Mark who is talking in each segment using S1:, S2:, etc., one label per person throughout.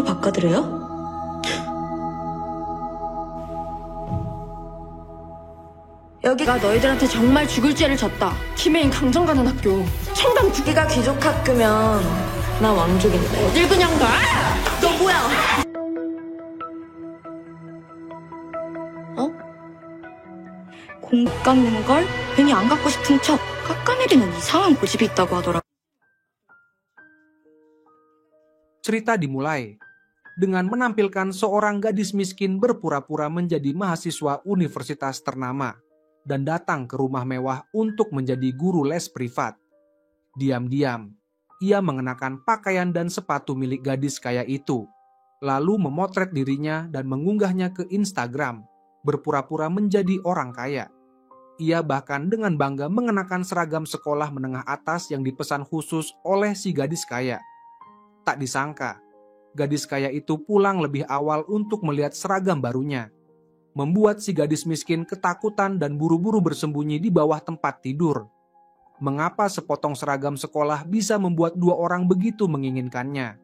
S1: 전화로 바꿔드려요? 여기가 너희들한테 정말 죽을 죄를 졌다. 김해인 강정 가는 학교. 청담 국기가 귀족 학교면 나 왕족인데. 어딜 그냥 가? 너 뭐야? 어? 공 깎는 걸 괜히 안 갖고 싶은 척 깎아내리는 이상한 고집이 있다고 하더라.
S2: Cerita dimulai dengan menampilkan seorang gadis miskin berpura-pura menjadi mahasiswa universitas ternama dan datang ke rumah mewah untuk menjadi guru les privat. Diam-diam, ia mengenakan pakaian dan sepatu milik gadis kaya itu, lalu memotret dirinya dan mengunggahnya ke Instagram, berpura-pura menjadi orang kaya. Ia bahkan dengan bangga mengenakan seragam sekolah menengah atas yang dipesan khusus oleh si gadis kaya. Tak disangka, gadis kaya itu pulang lebih awal untuk melihat seragam barunya, membuat si gadis miskin ketakutan dan buru-buru bersembunyi di bawah tempat tidur. Mengapa sepotong seragam sekolah bisa membuat dua orang begitu menginginkannya?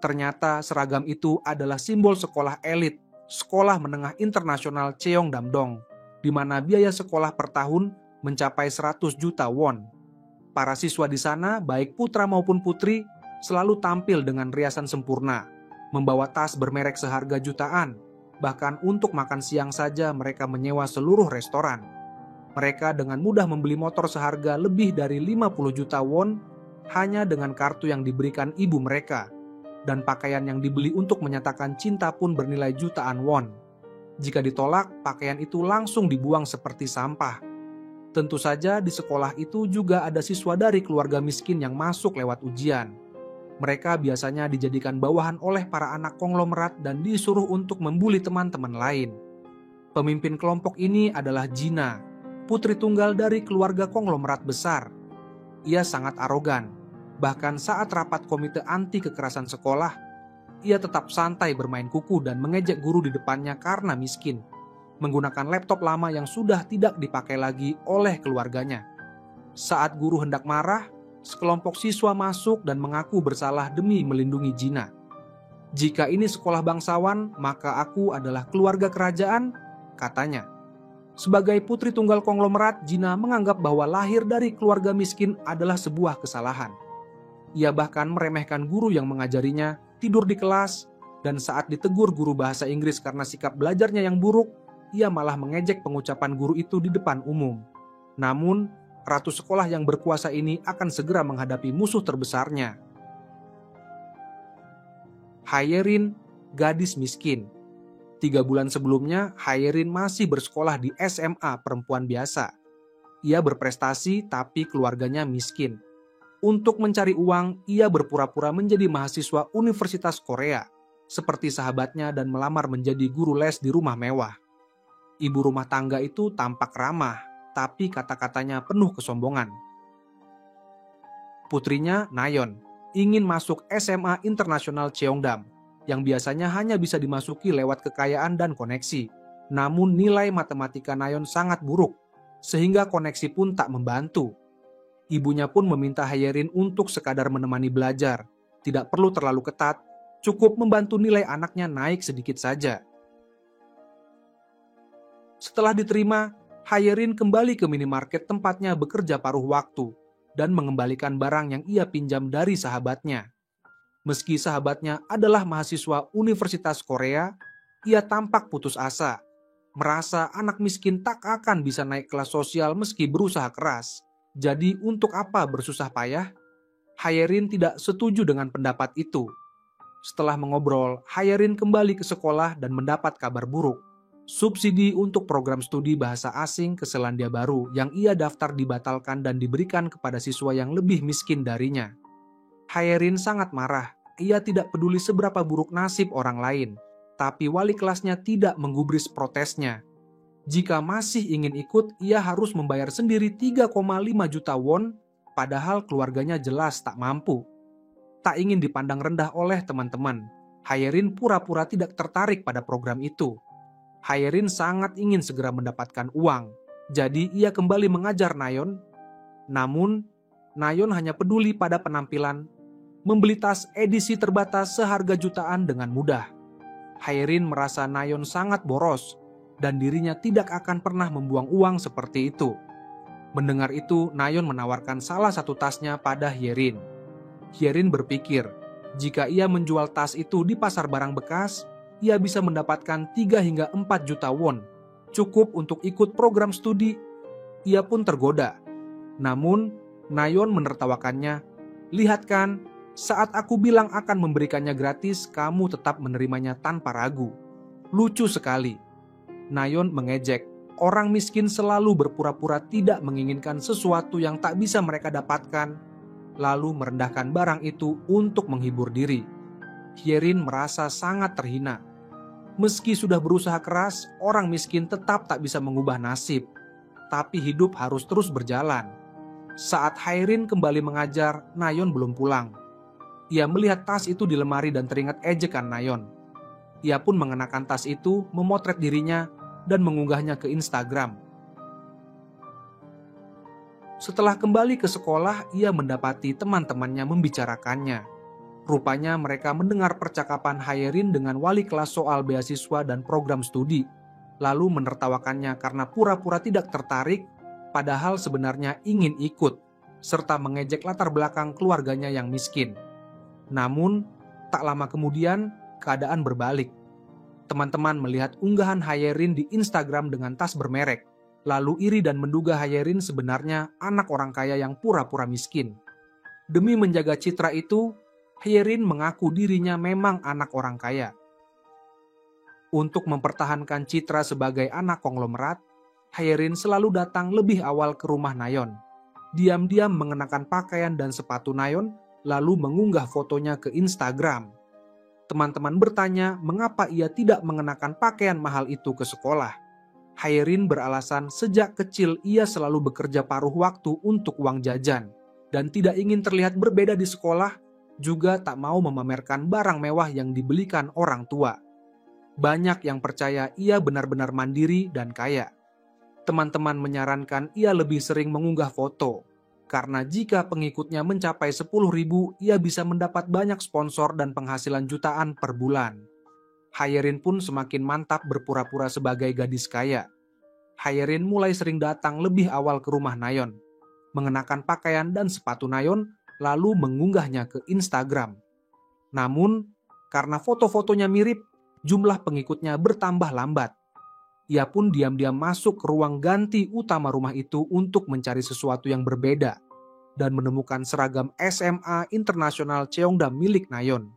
S2: Ternyata seragam itu adalah simbol sekolah elit, sekolah menengah internasional Cheongdam-dong, di mana biaya sekolah per tahun mencapai 100 juta won. Para siswa di sana, baik putra maupun putri, selalu tampil dengan riasan sempurna, membawa tas bermerek seharga jutaan. Bahkan untuk makan siang saja mereka menyewa seluruh restoran. Mereka dengan mudah membeli motor seharga lebih dari 50 juta won hanya dengan kartu yang diberikan ibu mereka. Dan pakaian yang dibeli untuk menyatakan cinta pun bernilai jutaan won. Jika ditolak, pakaian itu langsung dibuang seperti sampah. Tentu saja di sekolah itu juga ada siswa dari keluarga miskin yang masuk lewat ujian. Mereka biasanya dijadikan bawahan oleh para anak konglomerat dan disuruh untuk membuli teman-teman lain. Pemimpin kelompok ini adalah Gina, putri tunggal dari keluarga konglomerat besar. Ia sangat arogan. Bahkan saat rapat komite anti kekerasan sekolah, ia tetap santai bermain kuku dan mengejek guru di depannya karena miskin, menggunakan laptop lama yang sudah tidak dipakai lagi oleh keluarganya. Saat guru hendak marah, sekelompok siswa masuk dan mengaku bersalah demi melindungi Gina. Jika ini sekolah bangsawan, maka aku adalah keluarga kerajaan, katanya. Sebagai putri tunggal konglomerat, Gina menganggap bahwa lahir dari keluarga miskin adalah sebuah kesalahan. Ia bahkan meremehkan guru yang mengajarinya, tidur di kelas, dan saat ditegur guru bahasa Inggris karena sikap belajarnya yang buruk, ia malah mengejek pengucapan guru itu di depan umum. Namun, ratu sekolah yang berkuasa ini akan segera menghadapi musuh terbesarnya. Haerin, gadis miskin. 3 bulan sebelumnya, Haerin masih bersekolah di SMA perempuan biasa. Ia berprestasi tapi keluarganya miskin. Untuk mencari uang, ia berpura-pura menjadi mahasiswa Universitas Korea, seperti sahabatnya dan melamar menjadi guru les di rumah mewah. Ibu rumah tangga itu tampak ramah, tapi kata-katanya penuh kesombongan. Putrinya, Nayeon, ingin masuk SMA Internasional Cheongdam, yang biasanya hanya bisa dimasuki lewat kekayaan dan koneksi. Namun nilai matematika Nayeon sangat buruk, sehingga koneksi pun tak membantu. Ibunya pun meminta Haerin untuk sekadar menemani belajar, tidak perlu terlalu ketat, cukup membantu nilai anaknya naik sedikit saja. Setelah diterima, Haerin kembali ke minimarket tempatnya bekerja paruh waktu dan mengembalikan barang yang ia pinjam dari sahabatnya. Meski sahabatnya adalah mahasiswa Universitas Korea, ia tampak putus asa, merasa anak miskin tak akan bisa naik kelas sosial meski berusaha keras. Jadi untuk apa bersusah payah? Haerin tidak setuju dengan pendapat itu. Setelah mengobrol, Haerin kembali ke sekolah dan mendapat kabar buruk. Subsidi untuk program studi bahasa asing ke Selandia Baru yang ia daftar dibatalkan dan diberikan kepada siswa yang lebih miskin darinya. Haerin sangat marah. Ia tidak peduli seberapa buruk nasib orang lain, tapi wali kelasnya tidak menggubris protesnya. Jika masih ingin ikut, ia harus membayar sendiri 3,5 juta won, padahal keluarganya jelas tak mampu. Tak ingin dipandang rendah oleh teman-teman, Haerin pura-pura tidak tertarik pada program itu. Haerin sangat ingin segera mendapatkan uang, jadi ia kembali mengajar Nayeon. Namun, Nayeon hanya peduli pada penampilan membeli tas edisi terbatas seharga jutaan dengan mudah. Haerin merasa Nayeon sangat boros dan dirinya tidak akan pernah membuang uang seperti itu. Mendengar itu, Nayeon menawarkan salah satu tasnya pada Hyerin. Hyerin berpikir, jika ia menjual tas itu di pasar barang bekas, ia bisa mendapatkan 3 hingga 4 juta won, cukup untuk ikut program studi. Ia pun tergoda. Namun, Nayeon menertawakannya. Lihat kan, saat aku bilang akan memberikannya gratis, kamu tetap menerimanya tanpa ragu. Lucu sekali. Nayeon mengejek, orang miskin selalu berpura-pura tidak menginginkan sesuatu yang tak bisa mereka dapatkan, lalu merendahkan barang itu untuk menghibur diri. Hyerin merasa sangat terhina. Meski sudah berusaha keras, orang miskin tetap tak bisa mengubah nasib. Tapi hidup harus terus berjalan. Saat Haerin kembali mengajar, Nayeon belum pulang. Ia melihat tas itu di lemari dan teringat ejekan Nayeon. Ia pun mengenakan tas itu, memotret dirinya, dan mengunggahnya ke Instagram. Setelah kembali ke sekolah, ia mendapati teman-temannya membicarakannya. Rupanya mereka mendengar percakapan Haerin dengan wali kelas soal beasiswa dan program studi, lalu menertawakannya karena pura-pura tidak tertarik, padahal sebenarnya ingin ikut, serta mengejek latar belakang keluarganya yang miskin. Namun, tak lama kemudian, keadaan berbalik. Teman-teman melihat unggahan Haerin di Instagram dengan tas bermerek, lalu iri dan menduga Haerin sebenarnya anak orang kaya yang pura-pura miskin. Demi menjaga citra itu, Haerin mengaku dirinya memang anak orang kaya. Untuk mempertahankan citra sebagai anak konglomerat, Haerin selalu datang lebih awal ke rumah Nayeon. Diam-diam mengenakan pakaian dan sepatu Nayeon, lalu mengunggah fotonya ke Instagram. Teman-teman bertanya mengapa ia tidak mengenakan pakaian mahal itu ke sekolah. Haerin beralasan sejak kecil ia selalu bekerja paruh waktu untuk uang jajan dan tidak ingin terlihat berbeda di sekolah, juga tak mau memamerkan barang mewah yang dibelikan orang tua. Banyak yang percaya ia benar-benar mandiri dan kaya. Teman-teman menyarankan ia lebih sering mengunggah foto, karena jika pengikutnya mencapai 10.000, ia bisa mendapat banyak sponsor dan penghasilan jutaan per bulan. Haerin pun semakin mantap berpura-pura sebagai gadis kaya. Haerin mulai sering datang lebih awal ke rumah Nayeon, mengenakan pakaian dan sepatu Nayeon, lalu mengunggahnya ke Instagram. Namun, karena foto-fotonya mirip, jumlah pengikutnya bertambah lambat. Ia pun diam-diam masuk ke ruang ganti utama rumah itu untuk mencari sesuatu yang berbeda dan menemukan seragam SMA Internasional Cheongdam milik Nayeon.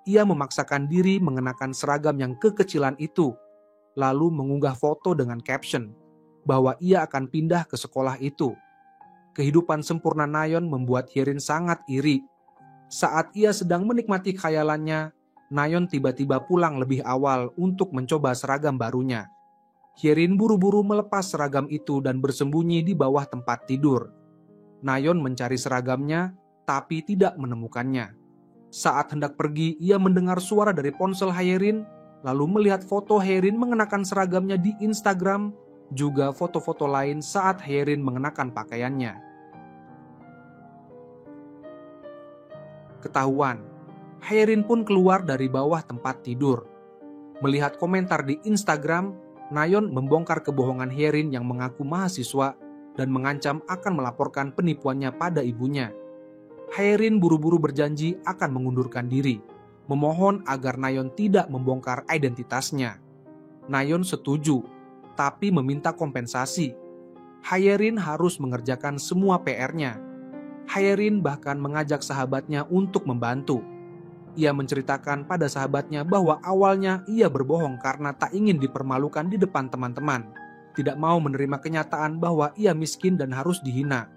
S2: Ia memaksakan diri mengenakan seragam yang kekecilan itu, lalu mengunggah foto dengan caption bahwa ia akan pindah ke sekolah itu. Kehidupan sempurna Nayeon membuat Hyerin sangat iri. Saat ia sedang menikmati khayalannya, Nayeon tiba-tiba pulang lebih awal untuk mencoba seragam barunya. Hyerin buru-buru melepas seragam itu dan bersembunyi di bawah tempat tidur. Nayeon mencari seragamnya, tapi tidak menemukannya. Saat hendak pergi, ia mendengar suara dari ponsel Haerin, lalu melihat foto Haerin mengenakan seragamnya di Instagram, juga foto-foto lain saat Haerin mengenakan pakaiannya. Ketahuan, Haerin pun keluar dari bawah tempat tidur. Melihat komentar di Instagram, Nayeon membongkar kebohongan Hyerin yang mengaku mahasiswa dan mengancam akan melaporkan penipuannya pada ibunya. Haerin buru-buru berjanji akan mengundurkan diri, memohon agar Nayeon tidak membongkar identitasnya. Nayeon setuju, tapi meminta kompensasi. Haerin harus mengerjakan semua PR-nya. Haerin bahkan mengajak sahabatnya untuk membantu. Ia menceritakan pada sahabatnya bahwa awalnya ia berbohong karena tak ingin dipermalukan di depan teman-teman. Tidak mau menerima kenyataan bahwa ia miskin dan harus dihina.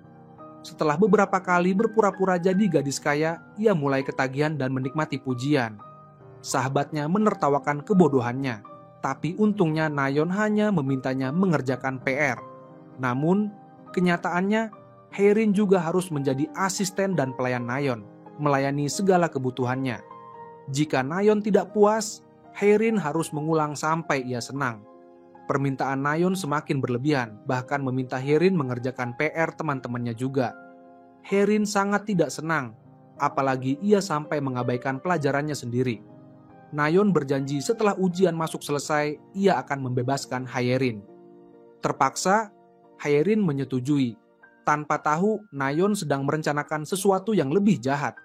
S2: Setelah beberapa kali berpura-pura jadi gadis kaya, ia mulai ketagihan dan menikmati pujian. Sahabatnya menertawakan kebodohannya, tapi untungnya Nayeon hanya memintanya mengerjakan PR. Namun, kenyataannya Haerin juga harus menjadi asisten dan pelayan Nayeon, melayani segala kebutuhannya. Jika Nayeon tidak puas, Haerin harus mengulang sampai ia senang. Permintaan Nayeon semakin berlebihan, bahkan meminta Haerin mengerjakan PR teman-temannya juga. Haerin sangat tidak senang. apalagi ia sampai mengabaikan pelajarannya sendiri. Nayeon berjanji setelah ujian masuk selesai, ia akan membebaskan Haerin. Terpaksa, Haerin menyetujui, tanpa tahu Nayeon sedang merencanakan sesuatu yang lebih jahat.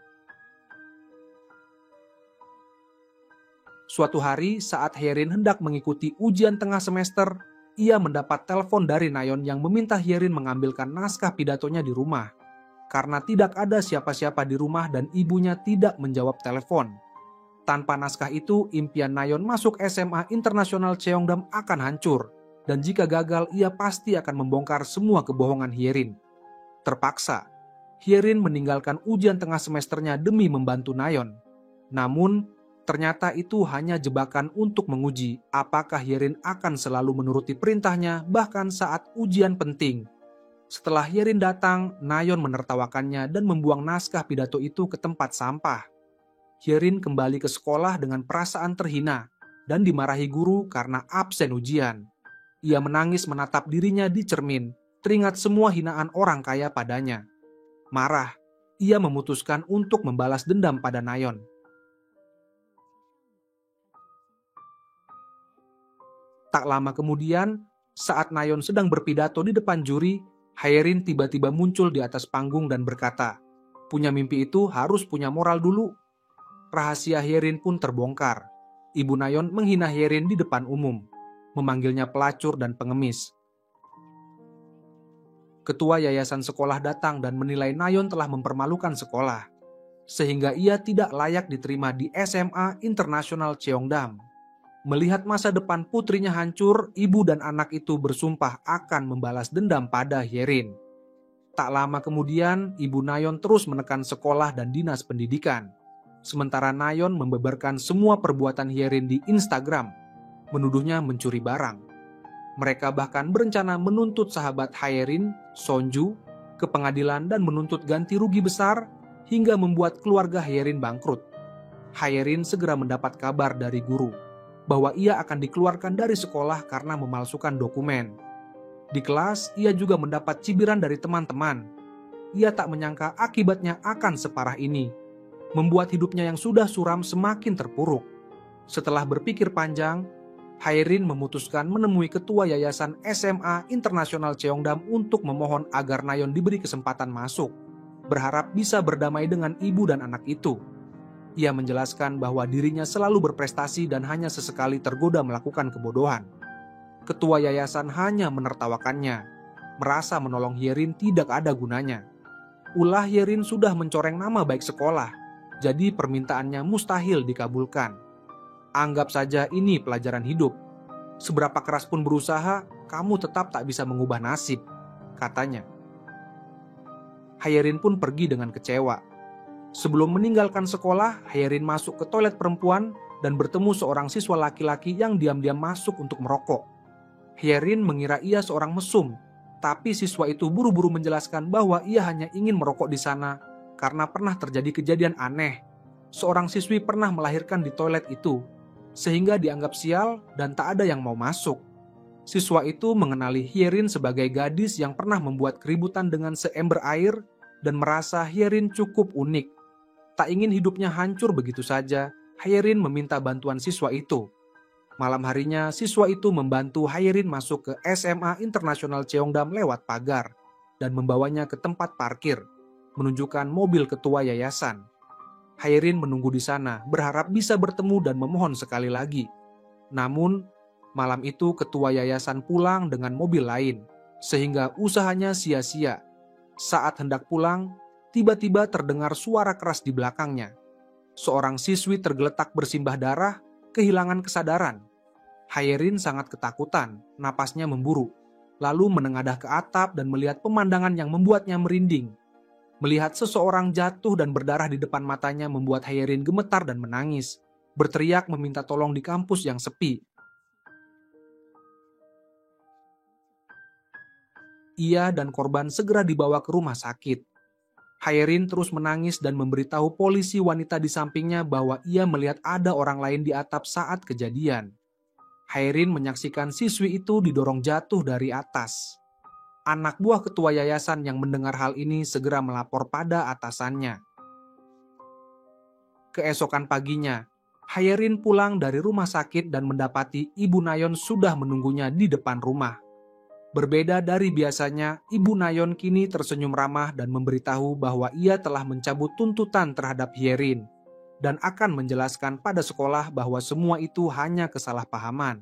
S2: Suatu hari saat Haerin hendak mengikuti ujian tengah semester, ia mendapat telepon dari Nayeon yang meminta Haerin mengambilkan naskah pidatonya di rumah. Karena tidak ada siapa-siapa di rumah dan ibunya tidak menjawab telepon. Tanpa naskah itu, impian Nayeon masuk SMA Internasional Cheongdam akan hancur. Dan jika gagal, ia pasti akan membongkar semua kebohongan Haerin. Terpaksa, Haerin meninggalkan ujian tengah semesternya demi membantu Nayeon. Namun, ternyata itu hanya jebakan untuk menguji apakah Haerin akan selalu menuruti perintahnya bahkan saat ujian penting. Setelah Haerin datang, Nayeon menertawakannya dan membuang naskah pidato itu ke tempat sampah. Haerin kembali ke sekolah dengan perasaan terhina dan dimarahi guru karena absen ujian. Ia menangis menatap dirinya di cermin, teringat semua hinaan orang kaya padanya. Marah, ia memutuskan untuk membalas dendam pada Nayeon. Tak lama kemudian, saat Nayeon sedang berpidato di depan juri, Haerin tiba-tiba muncul di atas panggung dan berkata, "Punya mimpi itu harus punya moral dulu." Rahasia Haerin pun terbongkar. Ibu Nayeon menghina Haerin di depan umum, memanggilnya pelacur dan pengemis. Ketua yayasan sekolah datang dan menilai Nayeon telah mempermalukan sekolah, sehingga ia tidak layak diterima di SMA Internasional Cheongdam. Melihat masa depan putrinya hancur, ibu dan anak itu bersumpah akan membalas dendam pada Haerin. Tak lama kemudian, ibu Nayeon terus menekan sekolah dan dinas pendidikan. Sementara Nayeon membeberkan semua perbuatan Haerin di Instagram, menuduhnya mencuri barang. Mereka bahkan berencana menuntut sahabat Haerin, Sonju, ke pengadilan dan menuntut ganti rugi besar hingga membuat keluarga Haerin bangkrut. Haerin segera mendapat kabar dari guru bahwa ia akan dikeluarkan dari sekolah karena memalsukan dokumen. Di kelas, ia juga mendapat cibiran dari teman-teman. Ia tak menyangka akibatnya akan separah ini, membuat hidupnya yang sudah suram semakin terpuruk. Setelah berpikir panjang, Haerin memutuskan menemui ketua yayasan SMA Internasional Cheongdam untuk memohon agar Nayeon diberi kesempatan masuk, berharap bisa berdamai dengan ibu dan anak itu. Ia menjelaskan bahwa dirinya selalu berprestasi dan hanya sesekali tergoda melakukan kebodohan. Ketua yayasan hanya menertawakannya, merasa menolong Haerin tidak ada gunanya. Ulah Haerin sudah mencoreng nama baik sekolah, jadi permintaannya mustahil dikabulkan. Anggap saja ini pelajaran hidup. Seberapa keras pun berusaha, kamu tetap tak bisa mengubah nasib, katanya. Haerin pun pergi dengan kecewa. Sebelum meninggalkan sekolah, Haerin masuk ke toilet perempuan dan bertemu seorang siswa laki-laki yang diam-diam masuk untuk merokok. Haerin mengira ia seorang mesum, tapi siswa itu buru-buru menjelaskan bahwa ia hanya ingin merokok di sana karena pernah terjadi kejadian aneh. Seorang siswi pernah melahirkan di toilet itu, sehingga dianggap sial dan tak ada yang mau masuk. Siswa itu mengenali Haerin sebagai gadis yang pernah membuat keributan dengan seember air dan merasa Haerin cukup unik. Tak ingin hidupnya hancur begitu saja, Haerin meminta bantuan siswa itu. Malam harinya, siswa itu membantu Haerin masuk ke SMA Internasional Cheongdam lewat pagar dan membawanya ke tempat parkir, menunjukkan mobil ketua yayasan. Haerin menunggu di sana, berharap bisa bertemu dan memohon sekali lagi. Namun, malam itu ketua yayasan pulang dengan mobil lain, sehingga usahanya sia-sia. Saat hendak pulang, tiba-tiba terdengar suara keras di belakangnya. Seorang siswi tergeletak bersimbah darah, kehilangan kesadaran. Haerin sangat ketakutan, napasnya memburu, lalu menengadah ke atap dan melihat pemandangan yang membuatnya merinding. Melihat seseorang jatuh dan berdarah di depan matanya membuat Haerin gemetar dan menangis, berteriak meminta tolong di kampus yang sepi. Ia dan korban segera dibawa ke rumah sakit. Haerin terus menangis dan memberitahu polisi wanita di sampingnya bahwa ia melihat ada orang lain di atap saat kejadian. Haerin menyaksikan siswi itu didorong jatuh dari atas. Anak buah ketua yayasan yang mendengar hal ini segera melapor pada atasannya. Keesokan paginya, Haerin pulang dari rumah sakit dan mendapati Ibu Nayeon sudah menunggunya di depan rumah. Berbeda dari biasanya, Ibu Nayeon kini tersenyum ramah dan memberitahu bahwa ia telah mencabut tuntutan terhadap Hyerin dan akan menjelaskan pada sekolah bahwa semua itu hanya kesalahpahaman.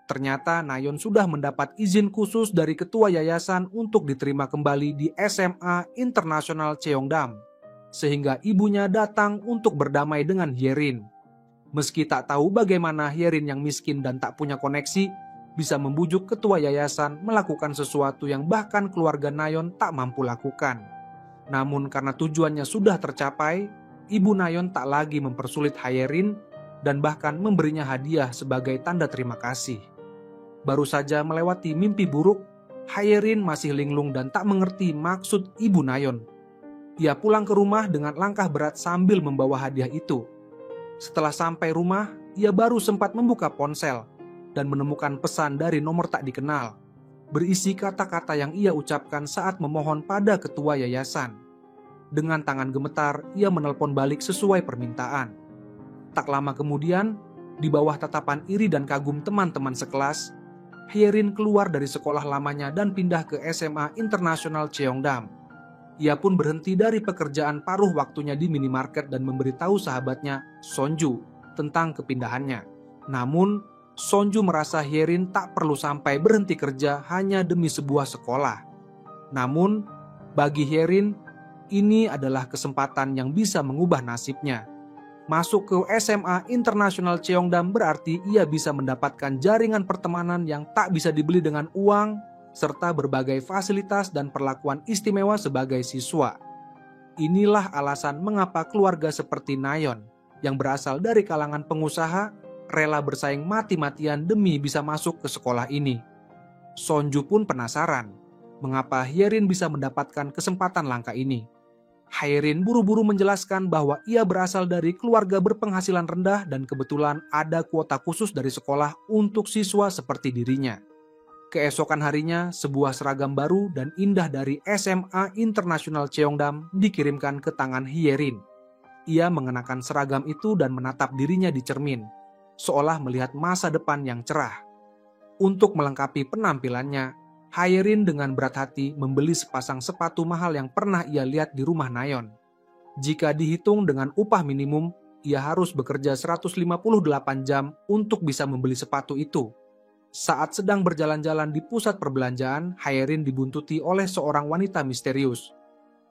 S2: Ternyata Nayeon sudah mendapat izin khusus dari ketua yayasan untuk diterima kembali di SMA Internasional Cheongdam, sehingga ibunya datang untuk berdamai dengan Hyerin. Meski tak tahu bagaimana Hyerin yang miskin dan tak punya koneksi bisa membujuk ketua yayasan melakukan sesuatu yang bahkan keluarga Nayeon tak mampu lakukan. Namun karena tujuannya sudah tercapai, Ibu Nayeon tak lagi mempersulit Hyerin dan bahkan memberinya hadiah sebagai tanda terima kasih. Baru saja melewati mimpi buruk, Hyerin masih linglung dan tak mengerti maksud Ibu Nayeon. Ia pulang ke rumah dengan langkah berat sambil membawa hadiah itu. Setelah sampai rumah, ia baru sempat membuka ponsel dan menemukan pesan dari nomor tak dikenal, berisi kata-kata yang ia ucapkan saat memohon pada ketua yayasan. Dengan tangan gemetar, ia menelpon balik sesuai permintaan. Tak lama kemudian, di bawah tatapan iri dan kagum teman-teman sekelas, Hyerin keluar dari sekolah lamanya dan pindah ke SMA Internasional Cheongdam. Ia pun berhenti dari pekerjaan paruh waktunya di minimarket dan memberitahu sahabatnya, Sonju, tentang kepindahannya. Namun, Sonju merasa Hyerin tak perlu sampai berhenti kerja hanya demi sebuah sekolah. Namun, bagi Hyerin, ini adalah kesempatan yang bisa mengubah nasibnya. Masuk ke SMA Internasional Cheongdam berarti ia bisa mendapatkan jaringan pertemanan yang tak bisa dibeli dengan uang, serta berbagai fasilitas dan perlakuan istimewa sebagai siswa. Inilah alasan mengapa keluarga seperti Nayeon, yang berasal dari kalangan pengusaha, rela bersaing mati-matian demi bisa masuk ke sekolah ini. Sonju pun penasaran, mengapa Hyerin bisa mendapatkan kesempatan langka ini. Hyerin buru-buru menjelaskan bahwa ia berasal dari keluarga berpenghasilan rendah dan kebetulan ada kuota khusus dari sekolah untuk siswa seperti dirinya. Keesokan harinya, sebuah seragam baru dan indah dari SMA Internasional Cheongdam dikirimkan ke tangan Hyerin. Ia mengenakan seragam itu dan menatap dirinya di cermin, seolah melihat masa depan yang cerah. Untuk melengkapi penampilannya, Hyerin dengan berat hati membeli sepasang sepatu mahal yang pernah ia lihat di rumah Nayeon. Jika dihitung dengan upah minimum, ia harus bekerja 158 jam untuk bisa membeli sepatu itu. Saat sedang berjalan-jalan di pusat perbelanjaan, Hyerin dibuntuti oleh seorang wanita misterius.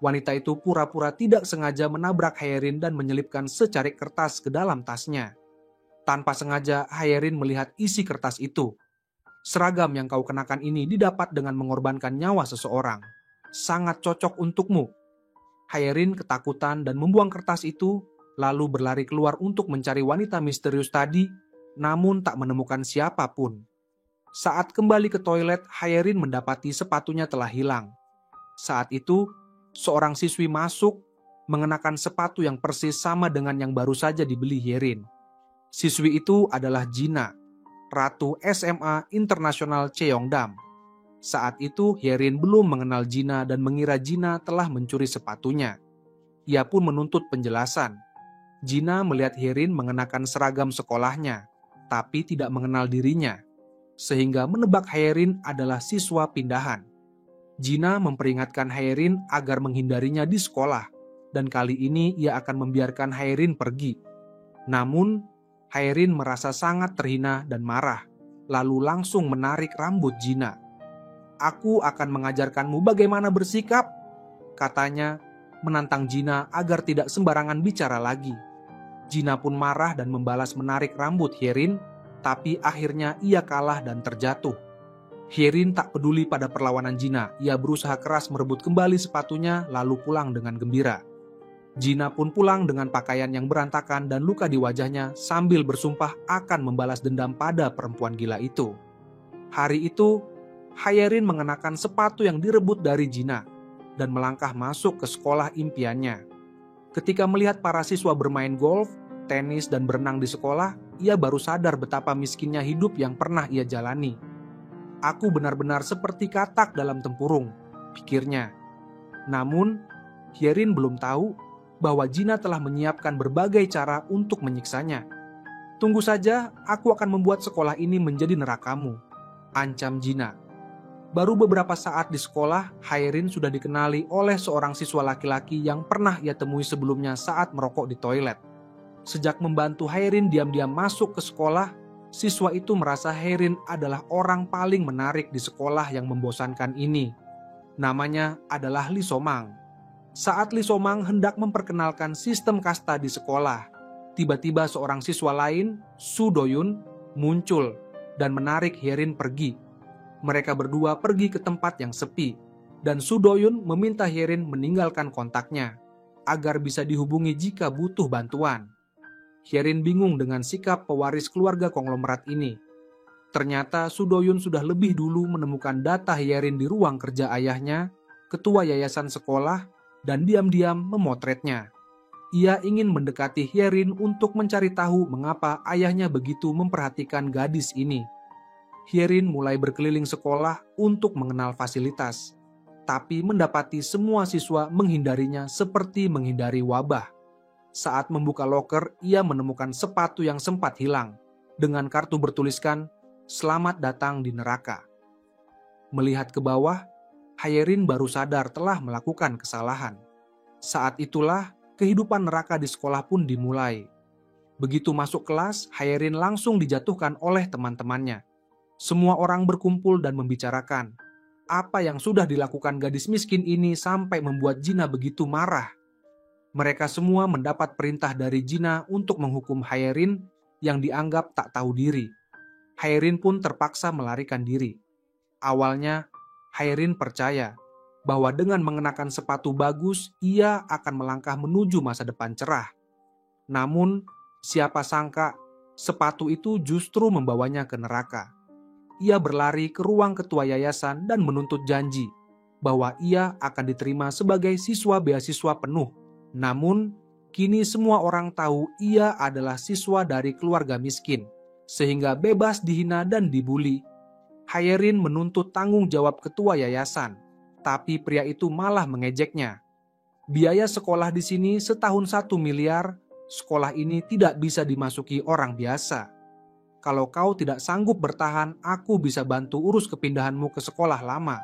S2: Wanita itu pura-pura tidak sengaja menabrak Hyerin dan menyelipkan secarik kertas ke dalam tasnya. Tanpa sengaja, Hyerin melihat isi kertas itu. Seragam yang kau kenakan ini didapat dengan mengorbankan nyawa seseorang. Sangat cocok untukmu. Hyerin ketakutan dan membuang kertas itu, lalu berlari keluar untuk mencari wanita misterius tadi, namun tak menemukan siapapun. Saat kembali ke toilet, Hyerin mendapati sepatunya telah hilang. Saat itu, seorang siswi masuk, mengenakan sepatu yang persis sama dengan yang baru saja dibeli Hyerin. Siswi itu adalah Jina, Ratu SMA Internasional Cheongdam. Saat itu Hyerin belum mengenal Jina dan mengira Jina telah mencuri sepatunya. Ia pun menuntut penjelasan. Jina melihat Hyerin mengenakan seragam sekolahnya, tapi tidak mengenal dirinya, sehingga menebak Hyerin adalah siswa pindahan. Jina memperingatkan Hyerin agar menghindarinya di sekolah, dan kali ini ia akan membiarkan Hyerin pergi. Namun, Hyerin merasa sangat terhina dan marah, lalu langsung menarik rambut Jina. "Aku akan mengajarkanmu bagaimana bersikap," katanya, menantang Jina agar tidak sembarangan bicara lagi. Jina pun marah dan membalas menarik rambut Hyerin, tapi akhirnya ia kalah dan terjatuh. Hyerin tak peduli pada perlawanan Jina, ia berusaha keras merebut kembali sepatunya lalu pulang dengan gembira. Jina pun pulang dengan pakaian yang berantakan dan luka di wajahnya sambil bersumpah akan membalas dendam pada perempuan gila itu. Hari itu, Hyerin mengenakan sepatu yang direbut dari Jina dan melangkah masuk ke sekolah impiannya. Ketika melihat para siswa bermain golf, tenis, dan berenang di sekolah, ia baru sadar betapa miskinnya hidup yang pernah ia jalani. "Aku benar-benar seperti katak dalam tempurung," pikirnya. Namun, Hyerin belum tahu bahwa Gina telah menyiapkan berbagai cara untuk menyiksanya. "Tunggu saja, aku akan membuat sekolah ini menjadi nerakamu," ancam Gina. Baru beberapa saat di sekolah, Haerin sudah dikenali oleh seorang siswa laki-laki yang pernah ia temui sebelumnya saat merokok di toilet. Sejak membantu Haerin diam-diam masuk ke sekolah, siswa itu merasa Haerin adalah orang paling menarik di sekolah yang membosankan ini. Namanya adalah Lee So-mang. Saat Lee So-mang hendak memperkenalkan sistem kasta di sekolah, tiba-tiba seorang siswa lain, Soo Do-yun, muncul dan menarik Haerin pergi. Mereka berdua pergi ke tempat yang sepi, dan Soo Do-yun meminta Haerin meninggalkan kontaknya agar bisa dihubungi jika butuh bantuan. Haerin bingung dengan sikap pewaris keluarga konglomerat ini. Ternyata Soo Do-yun sudah lebih dulu menemukan data Haerin di ruang kerja ayahnya, ketua yayasan sekolah, dan diam-diam memotretnya. Ia ingin mendekati Haerin untuk mencari tahu mengapa ayahnya begitu memperhatikan gadis ini. Haerin mulai berkeliling sekolah untuk mengenal fasilitas, tapi mendapati semua siswa menghindarinya seperti menghindari wabah. Saat membuka loker, ia menemukan sepatu yang sempat hilang dengan kartu bertuliskan, "Selamat datang di neraka." Melihat ke bawah, Haerin baru sadar telah melakukan kesalahan. Saat itulah kehidupan neraka di sekolah pun dimulai. Begitu masuk kelas, Haerin langsung dijatuhkan oleh teman-temannya. Semua orang berkumpul dan membicarakan apa yang sudah dilakukan gadis miskin ini sampai membuat Gina begitu marah. Mereka semua mendapat perintah dari Gina untuk menghukum Haerin yang dianggap tak tahu diri. Haerin pun terpaksa melarikan diri. Awalnya, Haerin percaya bahwa dengan mengenakan sepatu bagus, ia akan melangkah menuju masa depan cerah. Namun, siapa sangka sepatu itu justru membawanya ke neraka. Ia berlari ke ruang ketua yayasan dan menuntut janji bahwa ia akan diterima sebagai siswa beasiswa penuh. Namun, kini semua orang tahu ia adalah siswa dari keluarga miskin, sehingga bebas dihina dan dibuli. Haerin menuntut tanggung jawab ketua yayasan, tapi pria itu malah mengejeknya. "Biaya sekolah di sini setahun 1 miliar, sekolah ini tidak bisa dimasuki orang biasa. Kalau kau tidak sanggup bertahan, aku bisa bantu urus kepindahanmu ke sekolah lama.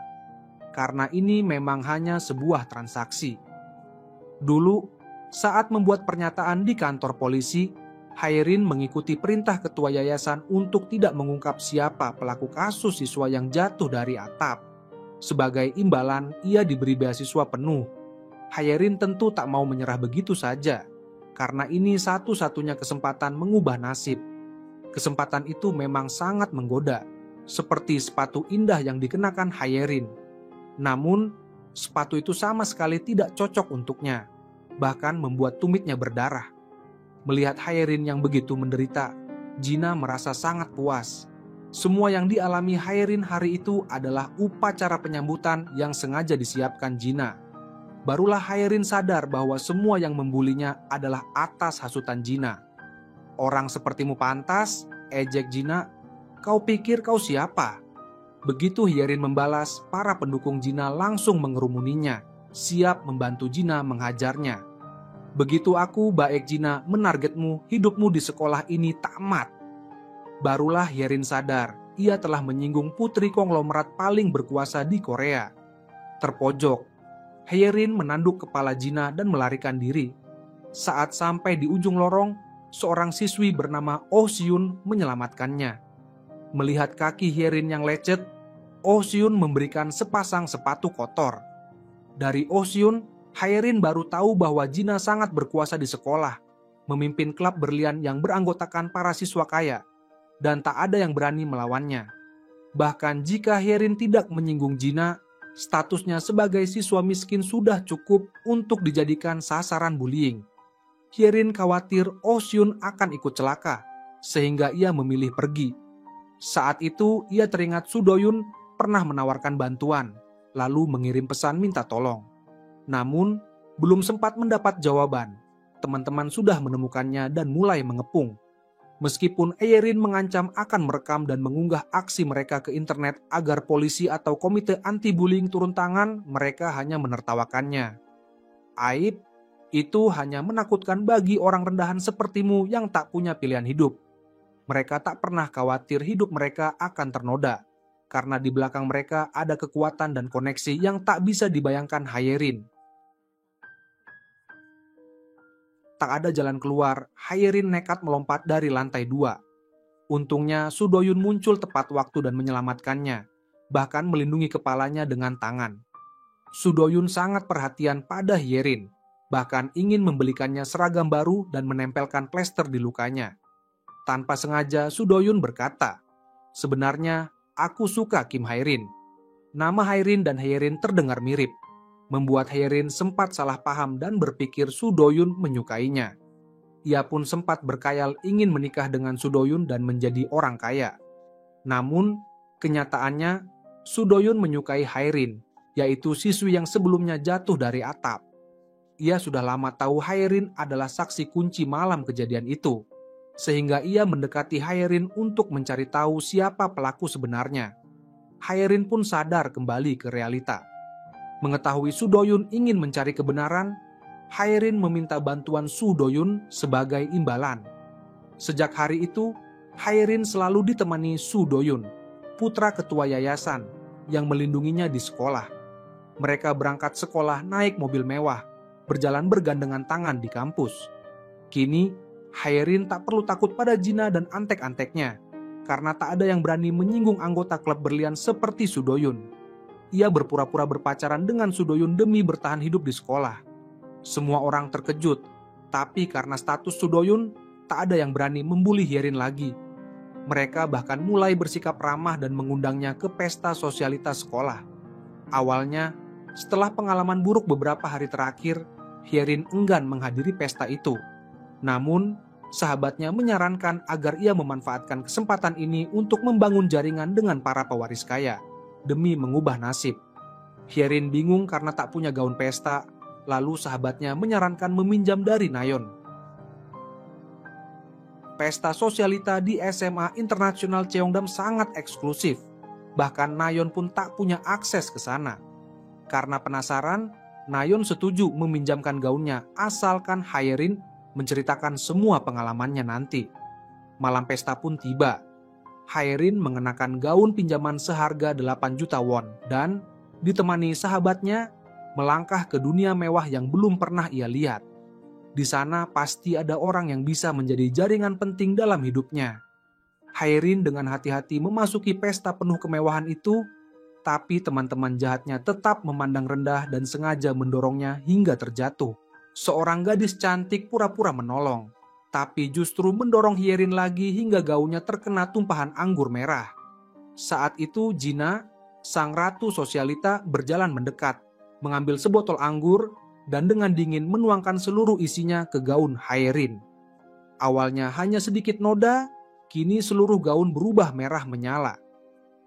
S2: Karena ini memang hanya sebuah transaksi." Dulu, saat membuat pernyataan di kantor polisi, Haerin mengikuti perintah ketua yayasan untuk tidak mengungkap siapa pelaku kasus siswa yang jatuh dari atap. Sebagai imbalan, ia diberi beasiswa penuh. Haerin tentu tak mau menyerah begitu saja, karena ini satu-satunya kesempatan mengubah nasib. Kesempatan itu memang sangat menggoda, seperti sepatu indah yang dikenakan Haerin. Namun, sepatu itu sama sekali tidak cocok untuknya, bahkan membuat tumitnya berdarah. Melihat Haerin yang begitu menderita, Gina merasa sangat puas. Semua yang dialami Haerin hari itu adalah upacara penyambutan yang sengaja disiapkan Gina. Barulah Haerin sadar bahwa semua yang membulinya adalah atas hasutan Gina. "Orang sepertimu pantas," ejek Gina. "Kau pikir kau siapa?" Begitu Haerin membalas, para pendukung Gina langsung mengerumuninya, siap membantu Gina menghajarnya. "Begitu aku, baik Gina, menargetmu, hidupmu di sekolah ini tamat." Barulah Haerin sadar, ia telah menyinggung putri konglomerat paling berkuasa di Korea. Terpojok, Haerin menanduk kepala Gina dan melarikan diri. Saat sampai di ujung lorong, seorang siswi bernama Oh Seun menyelamatkannya. Melihat kaki Haerin yang lecet, Oh Seun memberikan sepasang sepatu kotor. Dari Oh Seun, Haerin baru tahu bahwa Gina sangat berkuasa di sekolah, memimpin klub berlian yang beranggotakan para siswa kaya, dan tak ada yang berani melawannya. Bahkan jika Haerin tidak menyinggung Gina, statusnya sebagai siswa miskin sudah cukup untuk dijadikan sasaran bullying. Haerin khawatir Oh Seun akan ikut celaka, sehingga ia memilih pergi. Saat itu ia teringat Soo Do-yun pernah menawarkan bantuan, lalu mengirim pesan minta tolong. Namun, belum sempat mendapat jawaban, teman-teman sudah menemukannya dan mulai mengepung. Meskipun Haerin mengancam akan merekam dan mengunggah aksi mereka ke internet agar polisi atau komite anti-bullying turun tangan, mereka hanya menertawakannya. "Aib, Itu hanya menakutkan bagi orang rendahan sepertimu yang tak punya pilihan hidup. Mereka tak pernah khawatir hidup mereka akan ternoda, karena di belakang mereka ada kekuatan dan koneksi yang tak bisa dibayangkan Haerin. Tak ada jalan keluar, Haerin nekat melompat dari lantai 2. Untungnya Sudoyun muncul tepat waktu dan menyelamatkannya, bahkan melindungi kepalanya dengan tangan. Sudoyun sangat perhatian pada Haerin, bahkan ingin membelikannya seragam baru dan menempelkan plester di lukanya. Tanpa sengaja Sudoyun berkata, "Sebenarnya aku suka Kim Haerin." Nama Haerin dan Haerin terdengar mirip, membuat Haerin sempat salah paham dan berpikir Sudoyun menyukainya. Ia pun sempat berkhayal ingin menikah dengan Sudoyun dan menjadi orang kaya. Namun, kenyataannya Sudoyun menyukai Haerin, yaitu siswi yang sebelumnya jatuh dari atap. Ia sudah lama tahu Haerin adalah saksi kunci malam kejadian itu, sehingga ia mendekati Haerin untuk mencari tahu siapa pelaku sebenarnya. Haerin pun sadar kembali ke realita. Mengetahui Sudoyun ingin mencari kebenaran, Haerin meminta bantuan Sudoyun sebagai imbalan. Sejak hari itu, Haerin selalu ditemani Sudoyun, putra ketua yayasan, yang melindunginya di sekolah. Mereka berangkat sekolah naik mobil mewah, berjalan bergandengan tangan di kampus. Kini, Haerin tak perlu takut pada Jina dan antek-anteknya, karena tak ada yang berani menyinggung anggota klub berlian seperti Sudoyun. Ia berpura-pura berpacaran dengan Sudoyun demi bertahan hidup di sekolah. Semua orang terkejut, tapi karena status Sudoyun, tak ada yang berani membuli Haerin lagi. Mereka bahkan mulai bersikap ramah dan mengundangnya ke pesta sosialitas sekolah. Awalnya, setelah pengalaman buruk beberapa hari terakhir, Haerin enggan menghadiri pesta itu. Namun, sahabatnya menyarankan agar ia memanfaatkan kesempatan ini untuk membangun jaringan dengan para pewaris kaya, demi mengubah nasib. Haerin bingung karena tak punya gaun pesta, lalu sahabatnya menyarankan meminjam dari Nayeon. Pesta sosialita di SMA Internasional Cheongdam sangat eksklusif, bahkan Nayeon pun tak punya akses ke sana. Karena penasaran, Nayeon setuju meminjamkan gaunnya asalkan Haerin menceritakan semua pengalamannya nanti. Malam pesta pun tiba. Haerin mengenakan gaun pinjaman seharga 8 juta won dan ditemani sahabatnya melangkah ke dunia mewah yang belum pernah ia lihat. Di sana pasti ada orang yang bisa menjadi jaringan penting dalam hidupnya. Haerin dengan hati-hati memasuki pesta penuh kemewahan itu, tapi teman-teman jahatnya tetap memandang rendah dan sengaja mendorongnya hingga terjatuh. Seorang gadis cantik pura-pura menolong, tapi justru mendorong Haerin lagi hingga gaunnya terkena tumpahan anggur merah. Saat itu Jina, sang ratu sosialita, berjalan mendekat, mengambil sebotol anggur, dan dengan dingin menuangkan seluruh isinya ke gaun Haerin. Awalnya hanya sedikit noda, kini seluruh gaun berubah merah menyala.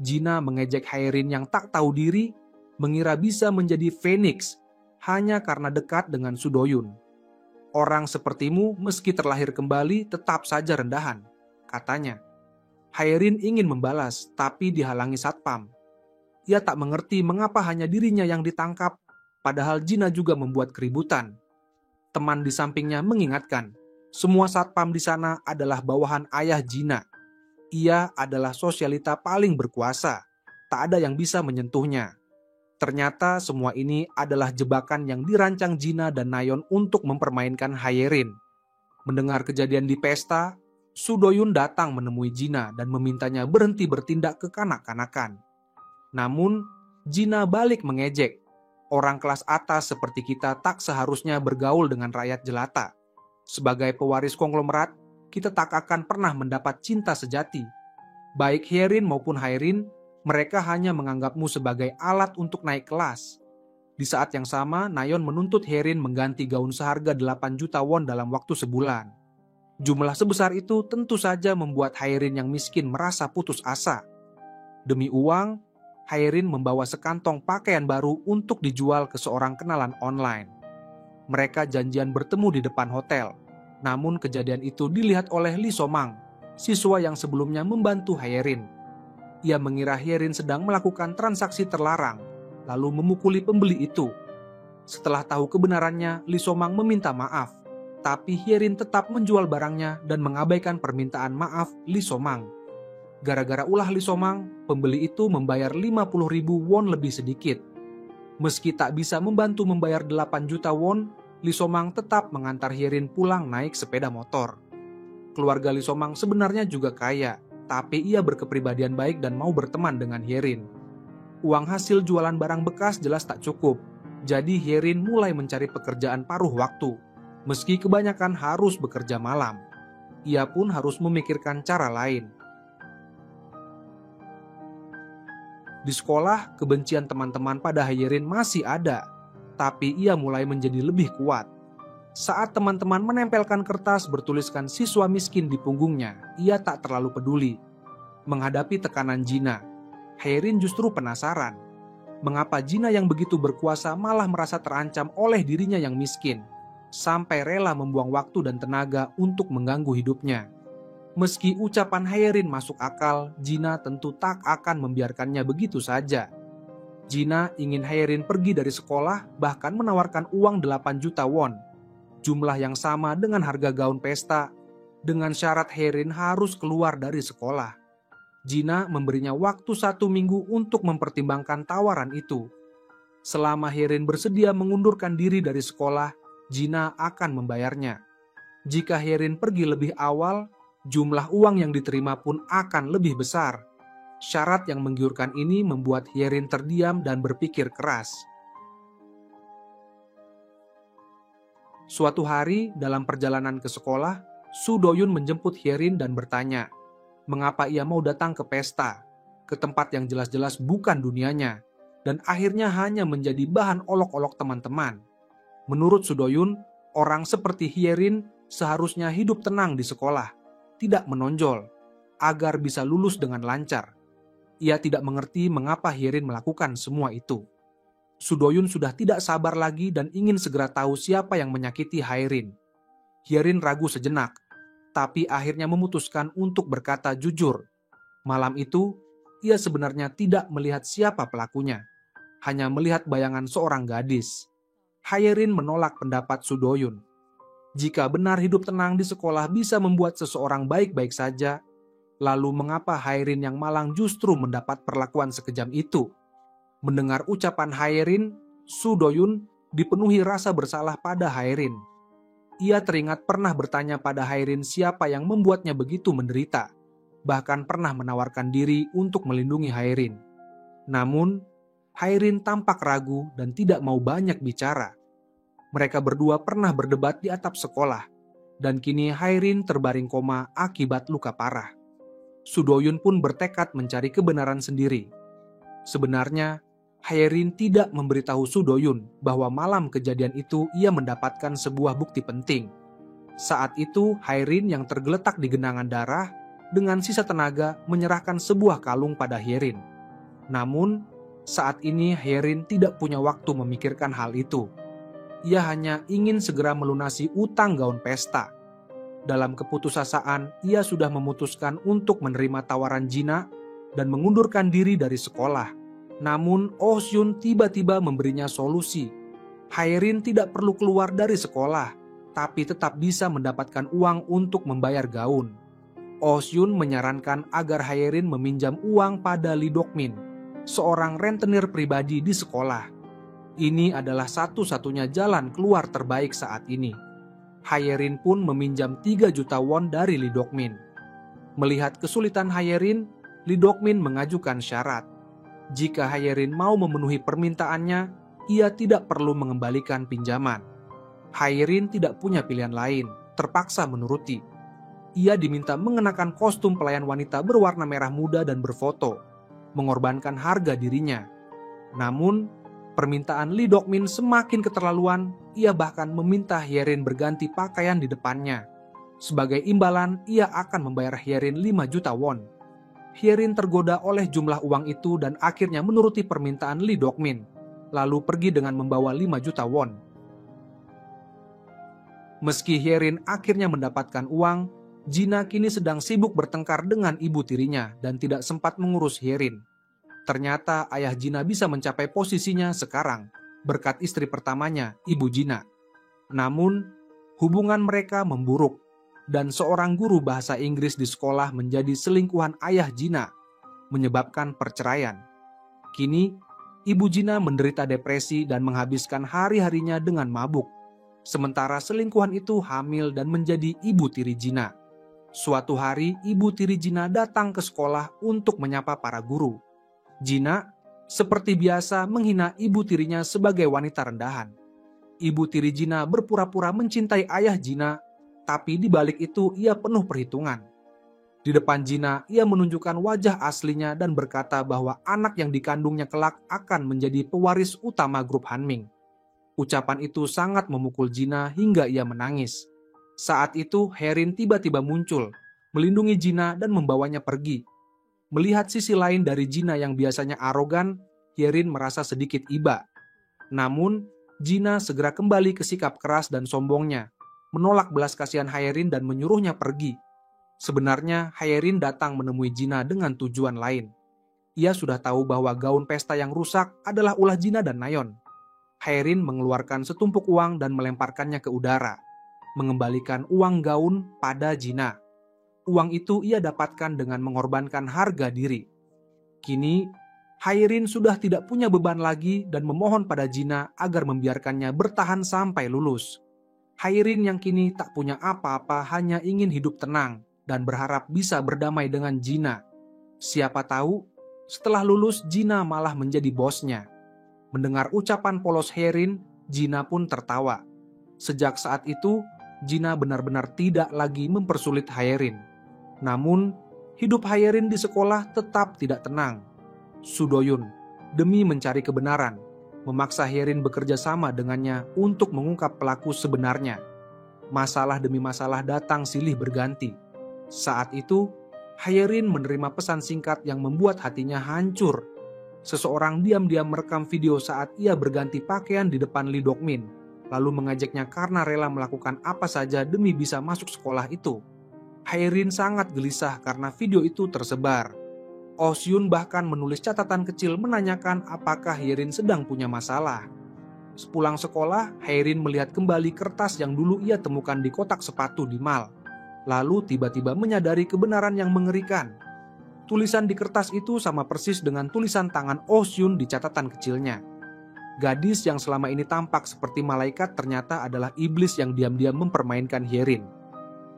S2: Jina mengejek Haerin yang tak tahu diri, mengira bisa menjadi Phoenix hanya karena dekat dengan Sudoyun. "Orang sepertimu meski terlahir kembali tetap saja rendahan," katanya. Haerin ingin membalas, tapi dihalangi satpam. Ia tak mengerti mengapa hanya dirinya yang ditangkap, padahal Jina juga membuat keributan. Teman di sampingnya mengingatkan, semua satpam di sana adalah bawahan ayah Jina. Ia adalah sosialita paling berkuasa, tak ada yang bisa menyentuhnya. Ternyata semua ini adalah jebakan yang dirancang Jina dan Nayeon untuk mempermainkan Haerin. Mendengar kejadian di pesta, Sudoyun datang menemui Jina dan memintanya berhenti bertindak kekanak-kanakan. Namun, Jina balik mengejek. Orang kelas atas seperti kita tak seharusnya bergaul dengan rakyat jelata. Sebagai pewaris konglomerat, kita tak akan pernah mendapat cinta sejati. Baik Haerin maupun Haerin, mereka hanya menganggapmu sebagai alat untuk naik kelas. Di saat yang sama, Nayeon menuntut Haerin mengganti gaun seharga 8 juta won dalam waktu sebulan. Jumlah sebesar itu tentu saja membuat Haerin yang miskin merasa putus asa. Demi uang, Haerin membawa sekantong pakaian baru untuk dijual ke seorang kenalan online. Mereka janjian bertemu di depan hotel. Namun kejadian itu dilihat oleh Lee So-mang, siswa yang sebelumnya membantu Haerin. Ia mengira Haerin sedang melakukan transaksi terlarang, lalu memukuli pembeli itu. Setelah tahu kebenarannya, Lee Somang meminta maaf. Tapi Hyerin tetap menjual barangnya dan mengabaikan permintaan maaf Lee Somang. Gara-gara ulah Lee Somang, pembeli itu membayar 50.000 won lebih sedikit. Meski tak bisa membantu membayar 8 juta won, Lee Somang tetap mengantar Hyerin pulang naik sepeda motor. Keluarga Lee Somang sebenarnya juga kaya, tapi ia berkepribadian baik dan mau berteman dengan Hyerin. Uang hasil jualan barang bekas jelas tak cukup, jadi Hyerin mulai mencari pekerjaan paruh waktu. Meski kebanyakan harus bekerja malam, ia pun harus memikirkan cara lain. Di sekolah, kebencian teman-teman pada Hyerin masih ada, tapi ia mulai menjadi lebih kuat. Saat teman-teman menempelkan kertas bertuliskan siswa miskin di punggungnya, ia tak terlalu peduli. Menghadapi tekanan Jina, Hyerin justru penasaran. Mengapa Jina yang begitu berkuasa malah merasa terancam oleh dirinya yang miskin, sampai rela membuang waktu dan tenaga untuk mengganggu hidupnya. Meski ucapan Hyerin masuk akal, Jina tentu tak akan membiarkannya begitu saja. Jina ingin Hyerin pergi dari sekolah, bahkan menawarkan uang 8 juta won. Jumlah yang sama dengan harga gaun pesta, dengan syarat Hyerin harus keluar dari sekolah. Jina memberinya waktu 1 minggu untuk mempertimbangkan tawaran itu. Selama Hyerin bersedia mengundurkan diri dari sekolah, Jina akan membayarnya. Jika Hyerin pergi lebih awal, jumlah uang yang diterima pun akan lebih besar. Syarat yang menggiurkan ini membuat Hyerin terdiam dan berpikir keras. Suatu hari dalam perjalanan ke sekolah, Su Doyun menjemput Hyerin dan bertanya, mengapa ia mau datang ke pesta, ke tempat yang jelas-jelas bukan dunianya, dan akhirnya hanya menjadi bahan olok-olok teman-teman. Menurut Su Doyun, orang seperti Hyerin seharusnya hidup tenang di sekolah, tidak menonjol, agar bisa lulus dengan lancar. Ia tidak mengerti mengapa Hyerin melakukan semua itu. Su Doyun sudah tidak sabar lagi dan ingin segera tahu siapa yang menyakiti Hyerin. Hyerin ragu sejenak, tapi akhirnya memutuskan untuk berkata jujur. Malam itu, ia sebenarnya tidak melihat siapa pelakunya, hanya melihat bayangan seorang gadis. Hyerin menolak pendapat Su Doyun. Jika benar hidup tenang di sekolah bisa membuat seseorang baik-baik saja, lalu mengapa Hyerin yang malang justru mendapat perlakuan sekejam itu? Mendengar ucapan Hyerin, Su Doyun dipenuhi rasa bersalah pada Hyerin. Ia teringat pernah bertanya pada Hyerin siapa yang membuatnya begitu menderita, bahkan pernah menawarkan diri untuk melindungi Hyerin. Namun, Hyerin tampak ragu dan tidak mau banyak bicara. Mereka berdua pernah berdebat di atap sekolah, dan kini Hyerin terbaring koma akibat luka parah. Su Doyun pun bertekad mencari kebenaran sendiri. Sebenarnya, Hyerin tidak memberitahu Su Doyun bahwa malam kejadian itu ia mendapatkan sebuah bukti penting. Saat itu, Hyerin yang tergeletak di genangan darah, dengan sisa tenaga menyerahkan sebuah kalung pada Hyerin. Namun, saat ini Hyerin tidak punya waktu memikirkan hal itu. Ia hanya ingin segera melunasi utang gaun pesta. Dalam keputusasaan, ia sudah memutuskan untuk menerima tawaran Jina dan mengundurkan diri dari sekolah. Namun, Oh Hyun tiba-tiba memberinya solusi. Hyerin tidak perlu keluar dari sekolah, tapi tetap bisa mendapatkan uang untuk membayar gaun. Oh Hyun menyarankan agar Hyerin meminjam uang pada Lee Dokmin, seorang rentenir pribadi di sekolah. Ini adalah satu-satunya jalan keluar terbaik saat ini. Hyerin pun meminjam 3 juta won dari Lee Dokmin. Melihat kesulitan Hyerin, Lee Dokmin mengajukan syarat. Jika Hyerin mau memenuhi permintaannya, ia tidak perlu mengembalikan pinjaman. Hyerin tidak punya pilihan lain, terpaksa menuruti. Ia diminta mengenakan kostum pelayan wanita berwarna merah muda dan berfoto, mengorbankan harga dirinya. Namun, permintaan Lee Dokmin semakin keterlaluan. Ia bahkan meminta Hyerin berganti pakaian di depannya. Sebagai imbalan, ia akan membayar Hyerin 5 juta won. Hyerin tergoda oleh jumlah uang itu dan akhirnya menuruti permintaan Lee Dokmin, lalu pergi dengan membawa 5 juta won. Meski Hyerin akhirnya mendapatkan uang, Jina kini sedang sibuk bertengkar dengan ibu tirinya dan tidak sempat mengurus Hyerin. Ternyata ayah Jina bisa mencapai posisinya sekarang. berkat istri pertamanya, Ibu Gina. Namun, hubungan mereka memburuk dan seorang guru bahasa Inggris di sekolah menjadi selingkuhan ayah Gina, menyebabkan perceraian. Kini, Ibu Gina menderita depresi dan menghabiskan hari-harinya dengan mabuk. Sementara selingkuhan itu hamil dan menjadi ibu tiri Gina. Suatu hari, ibu tiri Gina datang ke sekolah untuk menyapa para guru. Gina, seperti biasa, menghina ibu tirinya sebagai wanita rendahan. Ibu tiri Gina berpura-pura mencintai ayah Gina, tapi di balik itu ia penuh perhitungan. Di depan Gina, ia menunjukkan wajah aslinya dan berkata bahwa anak yang dikandungnya kelak akan menjadi pewaris utama grup Hanming. Ucapan itu sangat memukul Gina hingga ia menangis. Saat itu, Herin tiba-tiba muncul, melindungi Gina dan membawanya pergi. Melihat sisi lain dari Gina yang biasanya arogan, Herin merasa sedikit iba. Namun, Gina segera kembali ke sikap keras dan sombongnya, menolak belas kasihan Herin dan menyuruhnya pergi. Sebenarnya, Herin datang menemui Gina dengan tujuan lain. Ia sudah tahu bahwa gaun pesta yang rusak adalah ulah Gina dan Nayeon. Herin mengeluarkan setumpuk uang dan melemparkannya ke udara, mengembalikan uang gaun pada Gina. Uang itu ia dapatkan dengan mengorbankan harga diri. Kini, Herin sudah tidak punya beban lagi dan memohon pada Gina agar membiarkannya bertahan sampai lulus. Herin yang kini tak punya apa-apa hanya ingin hidup tenang dan berharap bisa berdamai dengan Gina. Siapa tahu, setelah lulus Gina malah menjadi bosnya. Mendengar ucapan polos Herin, Gina pun tertawa. Sejak saat itu, Gina benar-benar tidak lagi mempersulit Herin. Namun, hidup Herin di sekolah tetap tidak tenang. Sudoyun, demi mencari kebenaran, memaksa Herin bekerja sama dengannya untuk mengungkap pelaku sebenarnya. Masalah demi masalah datang silih berganti. Saat itu, Herin menerima pesan singkat yang membuat hatinya hancur. Seseorang diam-diam merekam video saat ia berganti pakaian di depan Lee Dokmin, lalu mengajaknya karena rela melakukan apa saja demi bisa masuk sekolah itu. Herin sangat gelisah karena video itu tersebar. Oh Seun bahkan menulis catatan kecil menanyakan apakah Herin sedang punya masalah. Sepulang sekolah, Herin melihat kembali kertas yang dulu ia temukan di kotak sepatu di mall. Lalu tiba-tiba menyadari kebenaran yang mengerikan. Tulisan di kertas itu sama persis dengan tulisan tangan Oh Seun di catatan kecilnya. Gadis yang selama ini tampak seperti malaikat ternyata adalah iblis yang diam-diam mempermainkan Herin.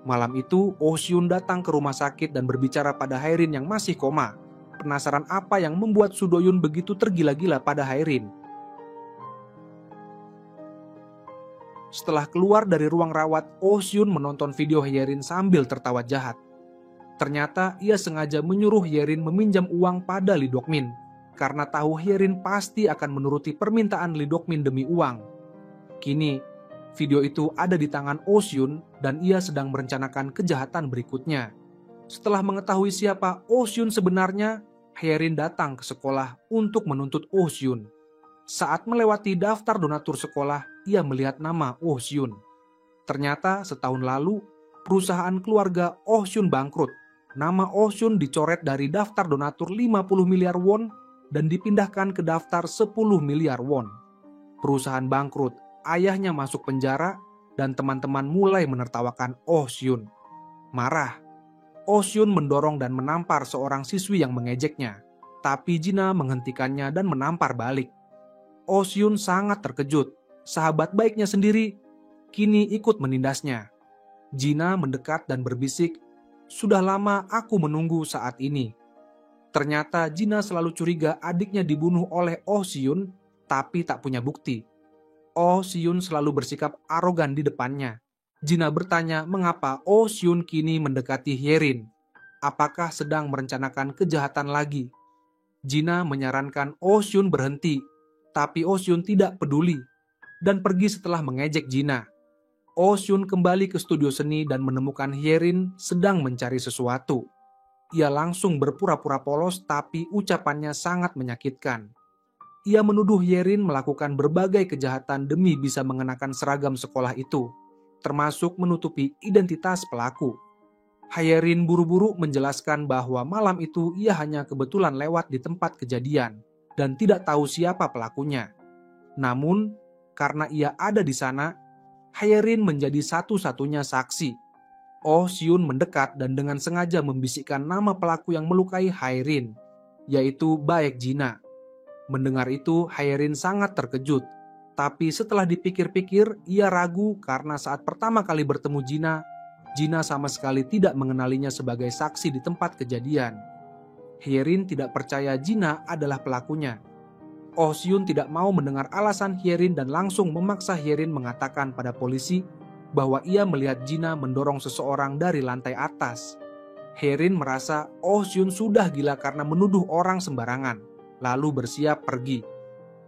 S2: Malam itu, Oh Seun datang ke rumah sakit dan berbicara pada Herin yang masih koma. Penasaran apa yang membuat Sudoyun begitu tergila-gila pada Herin. Setelah keluar dari ruang rawat, Oh Seun menonton video Herin sambil tertawa jahat. Ternyata ia sengaja menyuruh Herin meminjam uang pada Lee Dokmin, karena tahu Herin pasti akan menuruti permintaan Lee Dokmin demi uang. Kini, video itu ada di tangan Oh Seun dan ia sedang merencanakan kejahatan berikutnya. Setelah mengetahui siapa Oh Seun sebenarnya, Herin datang ke sekolah untuk menuntut Oh Seun. Saat melewati daftar donatur sekolah, ia melihat nama Oh Seun. Ternyata setahun lalu, perusahaan keluarga Oh Seun bangkrut. Nama Oh Seun dicoret dari daftar donatur 50 miliar won dan dipindahkan ke daftar 10 miliar won. Perusahaan bangkrut, ayahnya masuk penjara, dan teman-teman mulai menertawakan Oh Seun. Marah, Oh Seun mendorong dan menampar seorang siswi yang mengejeknya, tapi Gina menghentikannya dan menampar balik. Oh Seun sangat terkejut, sahabat baiknya sendiri kini ikut menindasnya. Gina mendekat dan berbisik, "Sudah lama aku menunggu saat ini." Ternyata Gina selalu curiga adiknya dibunuh oleh Oh Seun, tapi tak punya bukti. Oh Seun selalu bersikap arogan di depannya. Gina bertanya mengapa Oh Seun kini mendekati Herin. Apakah sedang merencanakan kejahatan lagi? Gina menyarankan Oh Seun berhenti, tapi Oh Seun tidak peduli dan pergi setelah mengejek Gina. Oh Seun kembali ke studio seni dan menemukan Herin sedang mencari sesuatu. Ia langsung berpura-pura polos tapi ucapannya sangat menyakitkan. Ia menuduh Herin melakukan berbagai kejahatan demi bisa mengenakan seragam sekolah itu, termasuk menutupi identitas pelaku. Herin buru-buru menjelaskan bahwa malam itu ia hanya kebetulan lewat di tempat kejadian dan tidak tahu siapa pelakunya. Namun, karena ia ada di sana, Haerin menjadi satu-satunya saksi. Oh Hyun mendekat dan dengan sengaja membisikkan nama pelaku yang melukai Haerin, yaitu Baek Jina. Mendengar itu, Haerin sangat terkejut. Tapi setelah dipikir-pikir, ia ragu karena saat pertama kali bertemu Jina sama sekali tidak mengenalinya sebagai saksi di tempat kejadian. Haerin tidak percaya Jina adalah pelakunya. Oh Hyun tidak mau mendengar alasan Haerin dan langsung memaksa Haerin mengatakan pada polisi bahwa ia melihat Jina mendorong seseorang dari lantai atas. Haerin merasa Oh Hyun sudah gila karena menuduh orang sembarangan, lalu bersiap pergi.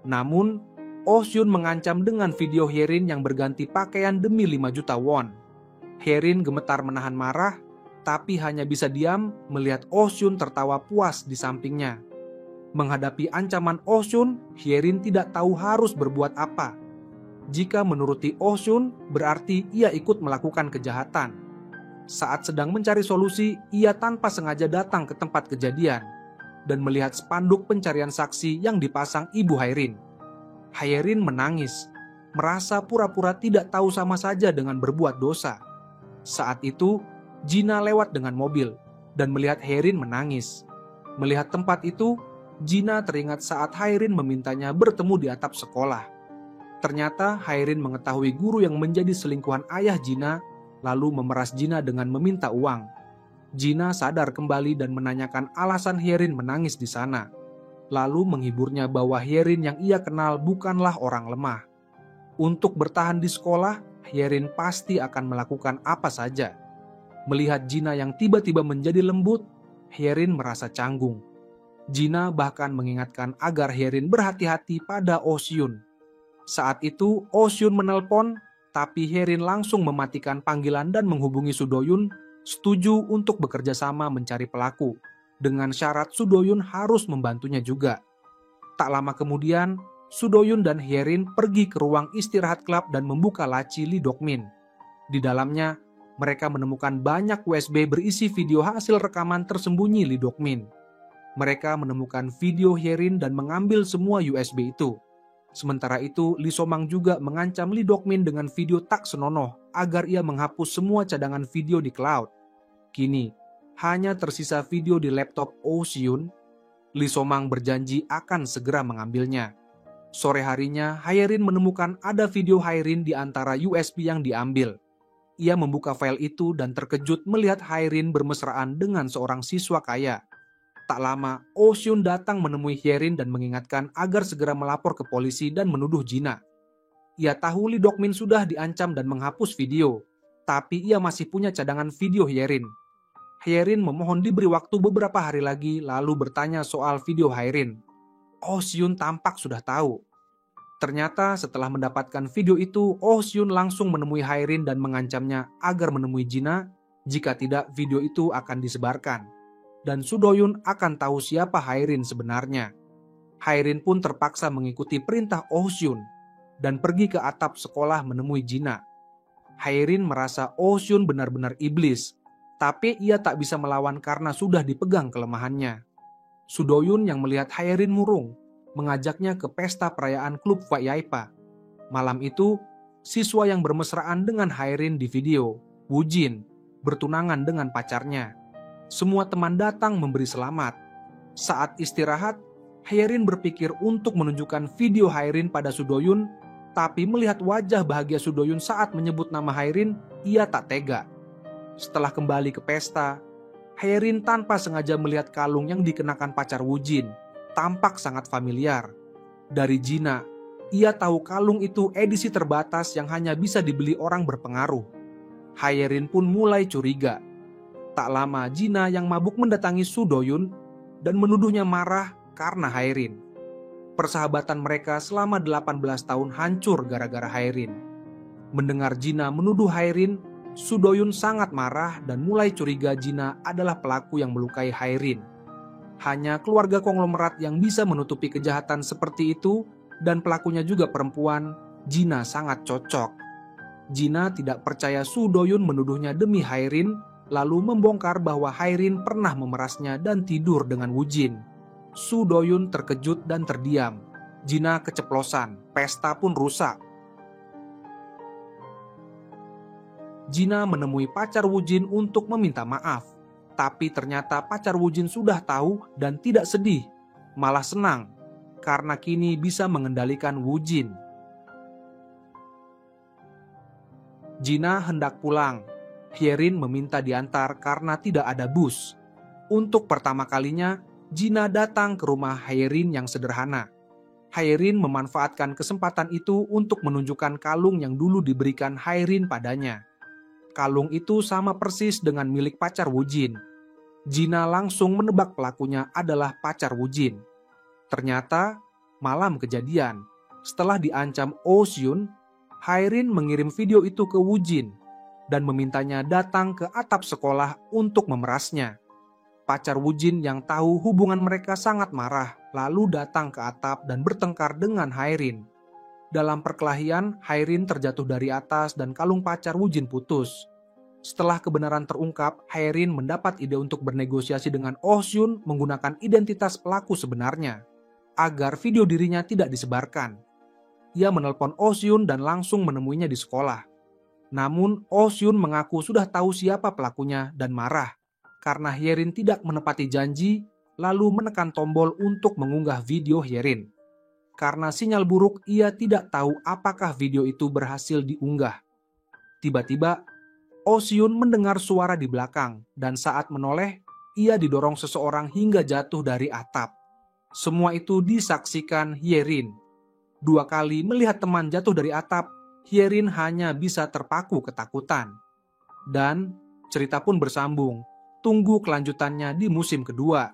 S2: Namun, Oh Hyun mengancam dengan video Haerin yang berganti pakaian demi 5 juta won. Haerin gemetar menahan marah, tapi hanya bisa diam melihat Oh Hyun tertawa puas di sampingnya. Menghadapi ancaman Oh Hyun, Haerin tidak tahu harus berbuat apa. Jika menuruti Oh Hyun, berarti ia ikut melakukan kejahatan. Saat sedang mencari solusi, ia tanpa sengaja datang ke tempat kejadian dan melihat spanduk pencarian saksi yang dipasang ibu Haerin. Haerin menangis, merasa pura-pura tidak tahu sama saja dengan berbuat dosa. Saat itu, Jina lewat dengan mobil dan melihat Haerin menangis. Melihat tempat itu, Jina teringat saat Haerin memintanya bertemu di atap sekolah. Ternyata Haerin mengetahui guru yang menjadi selingkuhan ayah Jina, lalu memeras Jina dengan meminta uang. Jina sadar kembali dan menanyakan alasan Haerin menangis di sana. Lalu menghiburnya bahwa Haerin yang ia kenal bukanlah orang lemah. Untuk bertahan di sekolah, Haerin pasti akan melakukan apa saja. Melihat Jina yang tiba-tiba menjadi lembut, Haerin merasa canggung. Jina bahkan mengingatkan agar Haerin berhati-hati pada Oh Hyun. Saat itu, Oh Hyun menelpon, tapi Haerin langsung mematikan panggilan dan menghubungi Sudoyun, setuju untuk bekerja sama mencari pelaku. Dengan syarat Sudoyun harus membantunya juga. Tak lama kemudian, Sudoyun dan Haerin pergi ke ruang istirahat klub dan membuka laci Lee Dokmin. Di dalamnya, mereka menemukan banyak USB berisi video hasil rekaman tersembunyi Lee Dokmin. Mereka menemukan video Haerin dan mengambil semua USB itu. Sementara itu, Lee Somang juga mengancam Lee Dokmin dengan video tak senonoh agar ia menghapus semua cadangan video di cloud. Kini, hanya tersisa video di laptop Oh Hyun. Lee Somang berjanji akan segera mengambilnya. Sore harinya, Haerin menemukan ada video Haerin di antara USB yang diambil. Ia membuka file itu dan terkejut melihat Haerin bermesraan dengan seorang siswa kaya. Tak lama, Oh Hyun datang menemui Haerin dan mengingatkan agar segera melapor ke polisi dan menuduh Jina. Ia tahu Lee Dokmin sudah diancam dan menghapus video, tapi ia masih punya cadangan video Haerin. Haerin memohon diberi waktu beberapa hari lagi lalu bertanya soal video Haerin. Oh Hyun tampak sudah tahu. Ternyata setelah mendapatkan video itu, Oh Hyun langsung menemui Haerin dan mengancamnya agar menemui Jina, jika tidak video itu akan disebarkan. Dan Sudoyun akan tahu siapa Haerin sebenarnya. Haerin pun terpaksa mengikuti perintah Oh Hyun dan pergi ke atap sekolah menemui Jina. Haerin merasa Oh Hyun benar-benar iblis, tapi ia tak bisa melawan karena sudah dipegang kelemahannya. Sudoyun yang melihat Haerin murung, mengajaknya ke pesta perayaan klub Faiyaipa. Malam itu, siswa yang bermesraan dengan Haerin di video, Woojin, bertunangan dengan pacarnya. Semua teman datang memberi selamat. Saat istirahat, Haerin berpikir untuk menunjukkan video Haerin pada Sudoyun, tapi melihat wajah bahagia Sudoyun saat menyebut nama Haerin, ia tak tega. Setelah kembali ke pesta, Haerin tanpa sengaja melihat kalung yang dikenakan pacar Woojin, tampak sangat familiar. Dari Jina, ia tahu kalung itu edisi terbatas yang hanya bisa dibeli orang berpengaruh. Haerin pun mulai curiga. Tak lama Jina yang mabuk mendatangi Sudoyun dan menuduhnya marah karena Haerin. Persahabatan mereka selama 18 tahun hancur gara-gara Haerin. Mendengar Jina menuduh Haerin, Sudoyun sangat marah dan mulai curiga Jina adalah pelaku yang melukai Haerin. Hanya keluarga konglomerat yang bisa menutupi kejahatan seperti itu dan pelakunya juga perempuan, Jina sangat cocok. Jina tidak percaya Sudoyun menuduhnya demi Haerin, lalu membongkar bahwa Haerin pernah memerasnya dan tidur dengan Woojin. Sudoyun terkejut dan terdiam. Jina keceplosan, pesta pun rusak. Gina menemui pacar Wujin untuk meminta maaf. Tapi ternyata pacar Wujin sudah tahu dan tidak sedih, malah senang karena kini bisa mengendalikan Wujin. Gina hendak pulang. Hyerin meminta diantar karena tidak ada bus. Untuk pertama kalinya, Gina datang ke rumah Hyerin yang sederhana. Hyerin memanfaatkan kesempatan itu untuk menunjukkan kalung yang dulu diberikan Hyerin padanya. Kalung itu sama persis dengan milik pacar Wujin. Gina langsung menebak pelakunya adalah pacar Wujin. Ternyata, malam kejadian, setelah diancam Oh Seun, Hyerin mengirim video itu ke Wujin dan memintanya datang ke atap sekolah untuk memerasnya. Pacar Wujin yang tahu hubungan mereka sangat marah, lalu datang ke atap dan bertengkar dengan Hyerin. Dalam perkelahian, Hyerin terjatuh dari atas dan kalung pacar Wujin putus. Setelah kebenaran terungkap, Hyerin mendapat ide untuk bernegosiasi dengan Oh Seun menggunakan identitas pelaku sebenarnya, agar video dirinya tidak disebarkan. Ia menelpon Oh Seun dan langsung menemuinya di sekolah. Namun, Oh Seun mengaku sudah tahu siapa pelakunya dan marah, karena Hyerin tidak menepati janji, lalu menekan tombol untuk mengunggah video Hyerin. Karena sinyal buruk, ia tidak tahu apakah video itu berhasil diunggah. Tiba-tiba, Oh Seun mendengar suara di belakang, dan saat menoleh, ia didorong seseorang hingga jatuh dari atap. Semua itu disaksikan Hyerin. 2 kali melihat teman jatuh dari atap, Hyerin hanya bisa terpaku ketakutan. Dan cerita pun bersambung. Tunggu kelanjutannya di musim kedua.